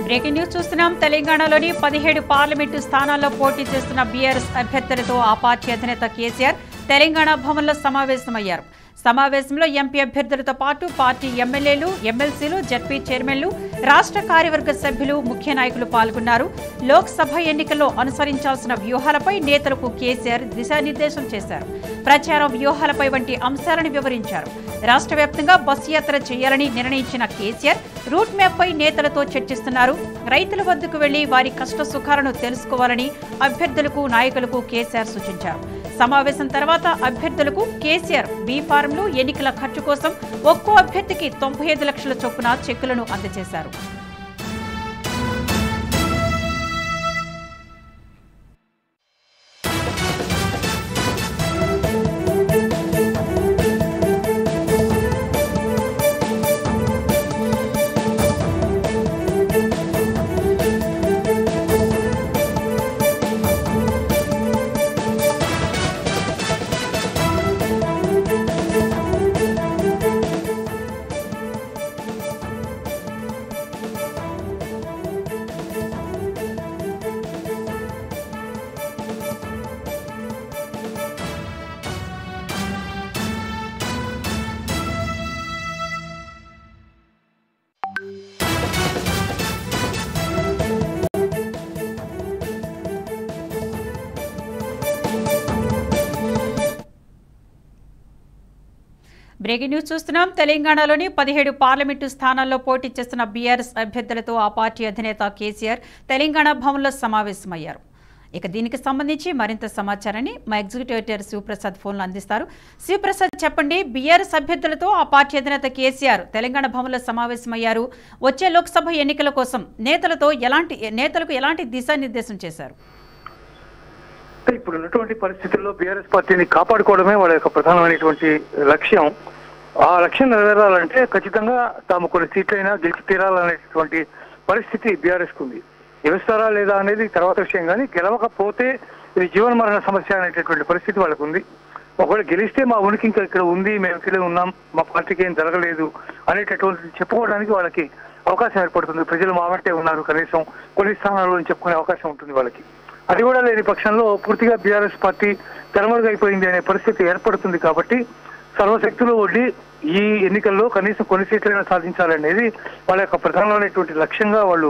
Breaking news చూస్తున్నాం. తెలంగాణలోని 17 parliament స్థానాల్లో పోటీ చేస్తున్న బీఆర్ఎస్ అభ్యర్థులతో ఆ పార్టీ అధినేత కేసీఆర్ తెలంగాణ భవన్లో సమావేశమయ్యారు. సమావేశంలో ఎంపీ అభ్యర్థులతో పాటు పార్టీ ఎమ్మెల్యేలు, ఎమ్మెల్సీలు, జడ్పీ చైర్మన్లు, రాష్ట్ర కార్యవర్గ సభ్యులు, ముఖ్య నాయకులు పాల్గొన్నారు. లోక్సభ ఎన్నికల్లో అనుసరించాల్సిన వ్యూహాలపై నేతలకు కేసీఆర్ దిశానిర్దేశం చేశారు. ప్రచార వ్యూహాలపై వంటి అంశాలను వివరించారు. రాష్ట్ర వ్యాప్తంగా బస్సు యాత్ర చేయాలని నిర్ణయించిన కేసీఆర్ రూట్ మ్యాప్ పై నేతలతో చర్చిస్తున్నారు. రైతుల వద్దకు వెళ్లి వారి కష్ట సుఖాలను తెలుసుకోవాలని అభ్యర్థులకు, నాయకులకు కేసీఆర్ సూచించారు. సమావేశం తర్వాత అభ్యర్థులకు కేసీఆర్ బీ ఫారంలు, ఎన్నికల ఖర్చు కోసం ఒక్కో అభ్యర్థికి 95 లక్షల చొప్పున చెక్కులను అందజేశారు. బ్రేకింగ్ న్యూస్ చూస్తున్నాం. తెలంగాణలోని 17 పార్లమెంటు స్థానాల్లో పోటీ చేస్తున్న బీఆర్ఎస్ అభ్యర్థులతో ఆ పార్టీ అధినేత కేసీఆర్ తెలంగాణ భవన్లో సమావేశమయ్యారు. ఇక దీనికి సంబంధించి మరింత సమాచారాన్ని మా ఎగ్జిక్యూటివ్ ఎడిటర్ శివప్రసాద్ ఫోన్లో అందిస్తారు. శివప్రసాద్, చెప్పండి, బీఆర్ఎస్ అభ్యర్థులతో ఆ పార్టీ అధినేత కేసీఆర్ తెలంగాణ భవన్లో సమావేశమయ్యారు. వచ్చే లోక్సభ ఎన్నికల కోసం నేతలకు ఎలాంటి దిశానిర్దేశం చేశారు? ఇప్పుడు ఉన్నటువంటి పరిస్థితుల్లో బీఆర్ఎస్ పార్టీని కాపాడుకోవడమే వాళ్ళ యొక్క ప్రధానమైనటువంటి లక్ష్యం. ఆ లక్ష్యం నెరవేరాలంటే ఖచ్చితంగా తాము కొన్ని సీట్లైనా గెలిచి తీరాలనేటువంటి పరిస్థితి బీఆర్ఎస్ కు ఉంది. గెలుస్తారా లేదా అనేది తర్వాత విషయం, కానీ గెలవకపోతే ఇది జీవన మరణ సమస్య అనేటటువంటి పరిస్థితి వాళ్ళకు ఉంది. ఒకవేళ గెలిస్తే మా ఉనికి ఇంకా ఇక్కడ ఉంది, మేము ఇక్కడే ఉన్నాం, మా పార్టీకి ఏం జరగలేదు అనేటటువంటి చెప్పుకోవడానికి వాళ్ళకి అవకాశం ఏర్పడుతుంది. ప్రజలు మా వెంటే ఉన్నారు, కనీసం కొన్ని స్థానాల్లో చెప్పుకునే అవకాశం ఉంటుంది వాళ్ళకి. అది కూడా లేని పక్షంలో పూర్తిగా బీఆర్ఎస్ పార్టీ తెరమరుగైపోయింది అనే పరిస్థితి ఏర్పడుతుంది. కాబట్టి సర్వశక్తులు ఒడ్డి ఈ ఎన్నికల్లో కనీసం కొన్ని సీట్లైనా సాధించాలనేది వాళ్ళ యొక్క ప్రధానమైనటువంటి లక్ష్యంగా వాళ్ళు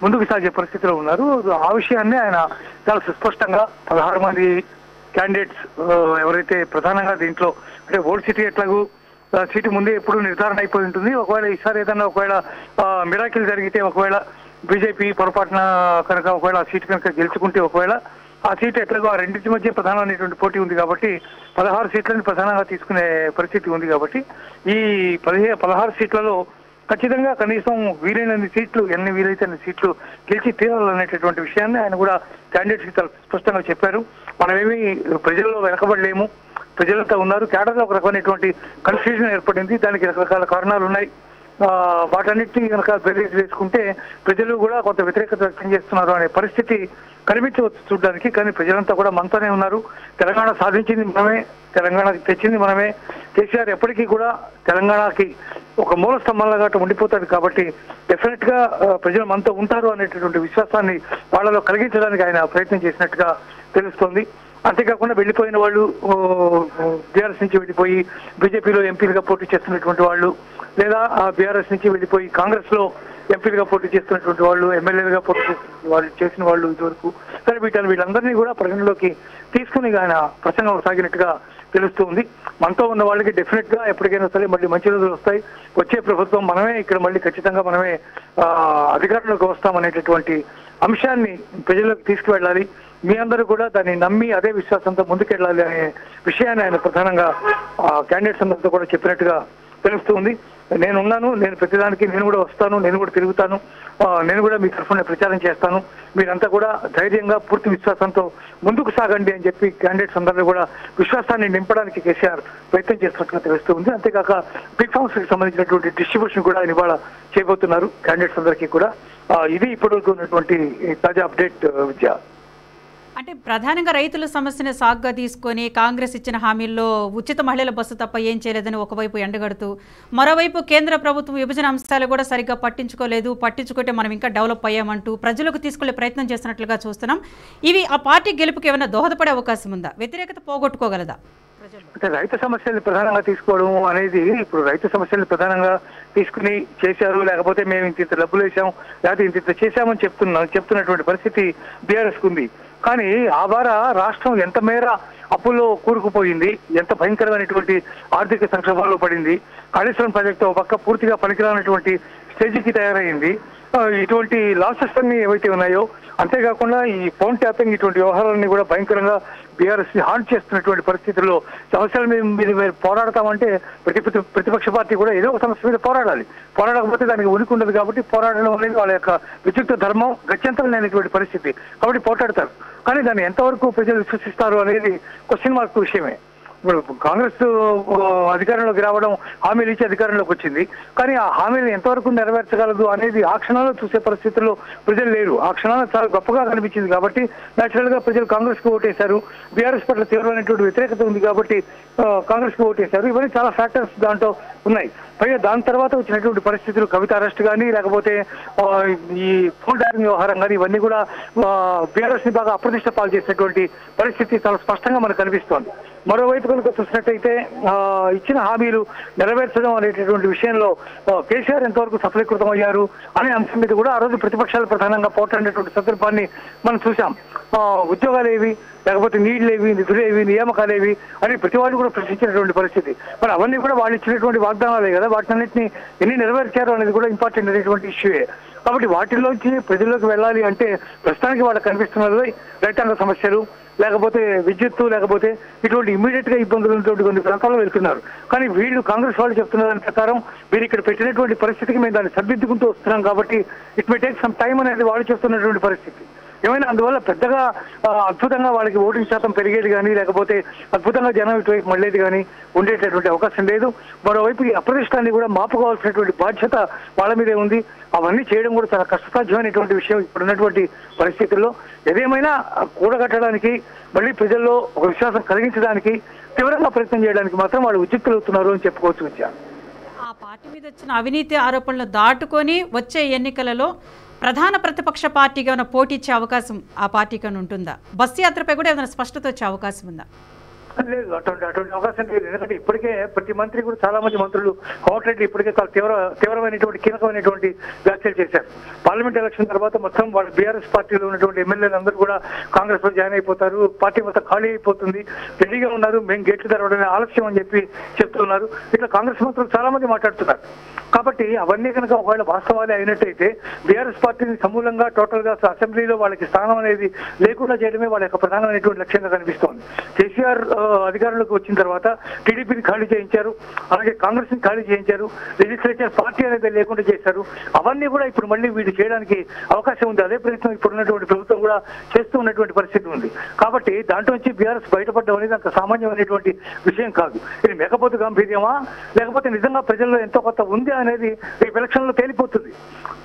ముందుకు సాగే పరిస్థితిలో ఉన్నారు. ఆ విషయాన్ని ఆయన చాలా సుస్పష్టంగా 16 మంది క్యాండిడేట్స్ ఎవరైతే ప్రధానంగా దీంట్లో అంటే ఓల్డ్ సిటీ ఎట్లాగూ సీటు ముందే ఎప్పుడు నిర్ధారణ అయిపోయి ఉంటుంది. ఒకవేళ ఈసారి ఏదన్నా ఒకవేళ మిరాకిల్ జరిగితే, ఒకవేళ బీజేపీ పొరపాటున కనుక ఒకవేళ ఆ సీటు కనుక గెలుచుకుంటే, ఒకవేళ ఆ సీటు ఎట్లాగో ఆ రెండింటి మధ్య ప్రధానమైనటువంటి పోటీ ఉంది కాబట్టి 16 సీట్లను ప్రధానంగా తీసుకునే పరిస్థితి ఉంది. కాబట్టి ఈ 16 సీట్లలో ఖచ్చితంగా కనీసం వీలైనన్ని సీట్లు, ఎన్ని వీలైతే అన్ని సీట్లు గెలిచి తీరాలనేటటువంటి విషయాన్ని ఆయన కూడా క్యాండిడేట్స్కి చాలా స్పష్టంగా చెప్పారు. మనమేమి ప్రజల్లో వెనకబడలేము, ప్రజలంతా ఉన్నారు. కేడర్లో ఒక రకమైనటువంటి కన్ఫ్యూజన్ ఏర్పడింది, దానికి రకరకాల కారణాలు ఉన్నాయి. వాటన్నిటిని కనుక బెరీజ్ వేసుకుంటే ప్రజలు కూడా కొంత వ్యతిరేకత వ్యక్తం చేస్తున్నారు అనే పరిస్థితి కనిపించవచ్చు చూడడానికి. కానీ ప్రజలంతా కూడా మనతోనే ఉన్నారు. తెలంగాణ సాధించింది మనమే, తెలంగాణకి తెచ్చింది మనమే. కేసీఆర్ ఎప్పటికీ కూడా తెలంగాణకి ఒక మూల స్తంభంలాగా ఉండిపోతాడు. కాబట్టి డెఫినెట్ గా ప్రజలు మనతో ఉంటారు అనేటటువంటి విశ్వాసాన్ని వాళ్ళలో కలిగించడానికి ఆయన ప్రయత్నం చేసినట్టుగా తెలుస్తోంది. అంతేకాకుండా వెళ్లిపోయిన వాళ్ళు, బీఆర్ఎస్ నుంచి వెళ్ళిపోయి బీజేపీలో ఎంపీలుగా పోటీ చేస్తున్నటువంటి వాళ్ళు, లేదా ఆ బీఆర్ఎస్ నుంచి వెళ్ళిపోయి కాంగ్రెస్ లో ఎంపీలుగా పోటీ చేస్తున్నటువంటి వాళ్ళు, ఎమ్మెల్యేలుగా పోటీ చేసిన వాళ్ళు ఇదివరకు, సరే వీళ్ళందరినీ కూడా పరిగణలోకి తీసుకుని ఆయన ప్రసంగం సాగినట్టుగా తెలుస్తూ ఉంది. మనతో ఉన్న వాళ్ళకి డెఫినెట్ గా ఎప్పటికైనా సరే మళ్ళీ మంచి రోజులు వస్తాయి. వచ్చే ప్రభుత్వం మనమే, ఇక్కడ మళ్ళీ ఖచ్చితంగా మనమే అధికారంలోకి వస్తామనేటటువంటి అంశాన్ని ప్రజల్లోకి తీసుకువెళ్ళాలి. మీ అందరూ కూడా దాన్ని నమ్మి అదే విశ్వాసంతో ముందుకెళ్ళాలి అనే విషయాన్ని ఆయన ప్రధానంగా క్యాండిడేట్స్ అందరితో కూడా చెప్పినట్టుగా తెలుస్తుంది. నేనున్నాను, నేను ప్రతిదానికి నేను కూడా వస్తాను, నేను కూడా తిరుగుతాను, నేను కూడా మీ తరఫున ప్రచారం చేస్తాను, మీరంతా కూడా ధైర్యంగా పూర్తి విశ్వాసంతో ముందుకు సాగండి అని చెప్పి క్యాండిడేట్స్ అందరూ కూడా విశ్వాసాన్ని నింపడానికి కేసీఆర్ ప్రయత్నం చేస్తున్నట్టుగా తెలుస్తుంది. అంతేకాక బిగ్ ఫార్మ్స్ కి సంబంధించినటువంటి డిస్ట్రిబ్యూషన్ కూడా ఆయన ఇవాళ చేయబోతున్నారు క్యాండిడేట్స్ అందరికీ కూడా. ఇది ఇప్పటివరకు ఉన్నటువంటి తాజా అప్డేట్. విద్య. అంటే ప్రధానంగా రైతుల సమస్యని సాగ్గా తీసుకొని కాంగ్రెస్ ఇచ్చిన హామీల్లో ఉచిత మహిళల బస్సు తప్ప ఏం చేయలేదని ఒకవైపు ఎండగడుతూ మరోవైపు కేంద్ర ప్రభుత్వం విభజన అంశాలు కూడా సరిగ్గా పట్టించుకోలేదు, పట్టించుకుంటే మనం ఇంకా డెవలప్ అయ్యామంటూ ప్రజలకు తీసుకెళ్లే ప్రయత్నం చేస్తున్నట్లుగా చూస్తున్నాం. ఇవి ఆ పార్టీ గెలుపుకి ఏమైనా దోహదపడే అవకాశం ఉందా? వ్యతిరేకత పోగొట్టుకోగలదా? అంటే రైతు సమస్యల్ని ప్రధానంగా తీసుకోవడం అనేది ఇప్పుడు రైతు సమస్యల్ని ప్రధానంగా తీసుకుని చేశారు, లేకపోతే మేము ఇంత డబ్బులు వేసాం, లేకపోతే ఇంత చేశామని చెప్తున్నటువంటి పరిస్థితి బీఆర్ఎస్కి ఉంది. కానీ ఆ ద్వారా రాష్ట్రం ఎంత మేర అప్పుల్లో కూరుకుపోయింది, ఎంత భయంకరమైనటువంటి ఆర్థిక సంక్షోభంలో పడింది, కాళేశ్వరం ప్రాజెక్టు ఒక పక్క పూర్తిగా పనికిరానటువంటి స్టేజ్కి తయారైంది. ఇటువంటి లాసెస్ అన్ని ఏవైతే ఉన్నాయో, అంతేకాకుండా ఈ ఫోన్ ట్యాపింగ్ ఇటువంటి వ్యవహారాలన్నీ కూడా భయంకరంగా బీఆర్ఎస్ ని హాంట్ చేస్తున్నటువంటి పరిస్థితుల్లో సమస్యల మీద పోరాడతామంటే ప్రతిపక్ష పార్టీ కూడా ఏదో ఒక సమస్య మీద పోరాడాలి. పోరాడకపోతే దానికి ఉనికి ఉండదు. కాబట్టి పోరాడడం అనేది వాళ్ళ యొక్క విద్యుక్త ధర్మం, గత్యంతరం లేనటువంటి పరిస్థితి. కాబట్టి పోరాడతారు. కానీ దాన్ని ఎంతవరకు ప్రజలు విశ్వసిస్తారు అనేది క్వశ్చన్ మార్క్ విషయమే. ఇప్పుడు కాంగ్రెస్ అధికారంలోకి రావడం, హామీలు ఇచ్చి అధికారంలోకి వచ్చింది. కానీ ఆ హామీలు ఎంతవరకు నెరవేర్చగలదు అనేది ఆ క్షణంలో చూసే పరిస్థితుల్లో ప్రజలు లేరు. ఆ క్షణంలో చాలా గొప్పగా కనిపించింది కాబట్టి నేచురల్ గా ప్రజలు కాంగ్రెస్ కు ఓటేశారు. బీఆర్ఎస్ పట్ల తీవ్రమైనటువంటి వ్యతిరేకత ఉంది కాబట్టి కాంగ్రెస్ కు ఓటేశారు. ఇవన్నీ చాలా ఫ్యాక్టర్స్ దాంట్లో ఉన్నాయి. పైగా దాని తర్వాత వచ్చినటువంటి పరిస్థితులు, కవిత అరెస్ట్ కానీ, లేకపోతే ఈ ఫోన్ ట్యాపింగ్ వ్యవహారం కానీ, ఇవన్నీ కూడా బీఆర్ఎస్ ని బాగా అప్రతిష్ట పాలు చేసినటువంటి పరిస్థితి చాలా స్పష్టంగా మనకు కనిపిస్తోంది. మరోవైపు కనుక చూసినట్టయితే ఇచ్చిన హామీలు నెరవేర్చడం అనేటటువంటి విషయంలో కేసీఆర్ ఎంతవరకు సఫలీకృతం అయ్యారు అనే అంశం మీద కూడా ఆ రోజు ప్రతిపక్షాలు ప్రధానంగా పోరాడినటువంటి సందర్భాన్ని మనం చూసాం. ఉద్యోగాలేవి, లేకపోతే నీళ్లేవి, నిధులేవి, నియామకాలేవి అని ప్రతి వాళ్ళు కూడా ప్రశ్నించినటువంటి పరిస్థితి. మరి అవన్నీ కూడా వాళ్ళు ఇచ్చినటువంటి వాగ్దానాలే కదా. వాటినన్నింటినీ ఎన్ని నెరవేర్చారు అనేది కూడా ఇంపార్టెంట్ అనేటువంటి ఇష్యూయే. కాబట్టి వాటిల్లోంచి ప్రజల్లోకి వెళ్ళాలి అంటే ప్రస్తుతానికి వాళ్ళకి కనిపిస్తున్నది రైతాంగ సమస్యలు, లేకపోతే విద్యుత్తు, లేకపోతే ఇటువంటి ఇమ్మీడియట్ గా ఇబ్బందులు ఉన్నటువంటి కొన్ని ప్రాంతాల్లో వెళ్తున్నారు. కానీ వీళ్ళు కాంగ్రెస్ వాళ్ళు చెప్తున్న దాని ప్రకారం మీరు ఇక్కడ పెట్టినటువంటి పరిస్థితికి మేము దాన్ని సరిదిద్దుకుంటూ వస్తున్నాం కాబట్టి it may take some time అనేది వాళ్ళు చెప్తున్నటువంటి పరిస్థితి. ఏమైనా అందువల్ల పెద్దగా అద్భుతంగా వాళ్ళకి ఓటింగ్ శాతం పెరిగేది కానీ, లేకపోతే అద్భుతంగా జనం ఇటువైపు మళ్ళేది కానీ ఉండేటటువంటి అవకాశం లేదు. మరోవైపు ఈ అప్రదిష్టాన్ని కూడా మాపుకోవాల్సినటువంటి బాధ్యత వాళ్ళ మీదే ఉంది. అవన్నీ చేయడం కూడా చాలా కష్టసాధ్యమైనటువంటి విషయం ఇప్పుడున్నటువంటి పరిస్థితుల్లో. ఏదేమైనా కూడగట్టడానికి, మళ్ళీ ప్రజల్లో ఒక విశ్వాసం కలిగించడానికి తీవ్రంగా ప్రయత్నం చేయడానికి మాత్రం వాళ్ళు ఉద్యుక్తులవుతున్నారు అని చెప్పుకోవచ్చు. విద్య ఆ పార్టీ మీద వచ్చిన అవినీతి ఆరోపణలు దాటుకొని వచ్చే ఎన్నికలలో ప్రధాన ప్రతిపక్ష పార్టీగా ఏమైనా పోటీ ఇచ్చే అవకాశం ఆ పార్టీకి ఉంటుందా? బస్సు యాత్రపై కూడా ఏమైనా స్పష్టత వచ్చే అవకాశం ఉందా? లేదు, అటువంటి అవకాశం లేదు. ఎందుకంటే ఇప్పటికే ప్రతి మంత్రి కూడా చాలా మంది మంత్రులు కోమటిరెడ్డి ఇప్పటికే తీవ్రమైనటువంటి కీలకమైనటువంటి వ్యాఖ్యలు చేశారు. పార్లమెంట్ ఎలక్షన్ తర్వాత మొత్తం వాళ్ళు బీఆర్ఎస్ పార్టీలో ఉన్నటువంటి ఎమ్మెల్యేలు అందరూ కూడా కాంగ్రెస్ లో జాయిన్ అయిపోతారు, పార్టీ మొత్తం ఖాళీ అయిపోతుంది, రెడీగా ఉన్నారు, మేము గేట్లు తెరవడమే ఆలస్యం అని చెప్పి చెప్తున్నారు. ఇట్లా కాంగ్రెస్ మంత్రులు చాలా మంది మాట్లాడుతున్నారు. కాబట్టి అవన్నీ కనుక ఒకవేళ వాస్తవాలే అయినట్టయితే బీఆర్ఎస్ పార్టీని సమూలంగా టోటల్ గా అసెంబ్లీలో వాళ్ళకి స్థానం అనేది లేకుండా చేయడమే వాళ్ళ యొక్క ప్రధానమైనటువంటి లక్ష్యంగా కనిపిస్తోంది. కేసీఆర్ అధికారంలోకి వచ్చిన తర్వాత టీడీపీని ఖాళీ చేయించారు, అలాగే కాంగ్రెస్ ని ఖాళీ చేయించారు, లెజిస్లేచర్ పార్టీ అనేది లేకుండా చేశారు. అవన్నీ కూడా ఇప్పుడు మళ్ళీ వీళ్ళు చేయడానికి అవకాశం ఉంది. అదే ప్రయత్నం ఇప్పుడు ఉన్నటువంటి ప్రభుత్వం కూడా చేస్తూ ఉన్నటువంటి పరిస్థితి ఉంది. కాబట్టి దాంట్లో నుంచి బీఆర్ఎస్ బయటపడడం అనేది అంత సామాన్యమైనటువంటి విషయం కాదు. ఇది మేకపోతు గాంభీర్యమా, లేకపోతే నిజంగా ప్రజల్లో ఎంతో కొత్త ఉంది అనేది రేపు ఎలక్షన్ లో తేలిపోతుంది.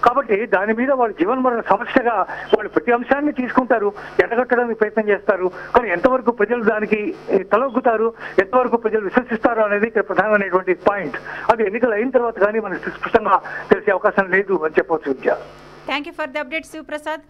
కాబట్టి దాని మీద వాళ్ళు జీవన్మరణ సమస్యగా వాళ్ళు ప్రతి అంశాన్ని తీసుకుంటారు, ఎండగట్టడానికి ప్రయత్నం చేస్తారు. కానీ ఎంతవరకు ప్రజలు దానికి తలొగ్గుతారు, ఎంతవరకు ప్రజలు విశ్వసిస్తారు అనేది ఇక్కడ ప్రధానమైనటువంటి పాయింట్. అది ఎన్నికలు అయిన తర్వాత కానీ మనకు స్పష్టంగా తెలిసే అవకాశం లేదు అని చెప్పవచ్చు. Vidya, thank you for the update Sivaprasad.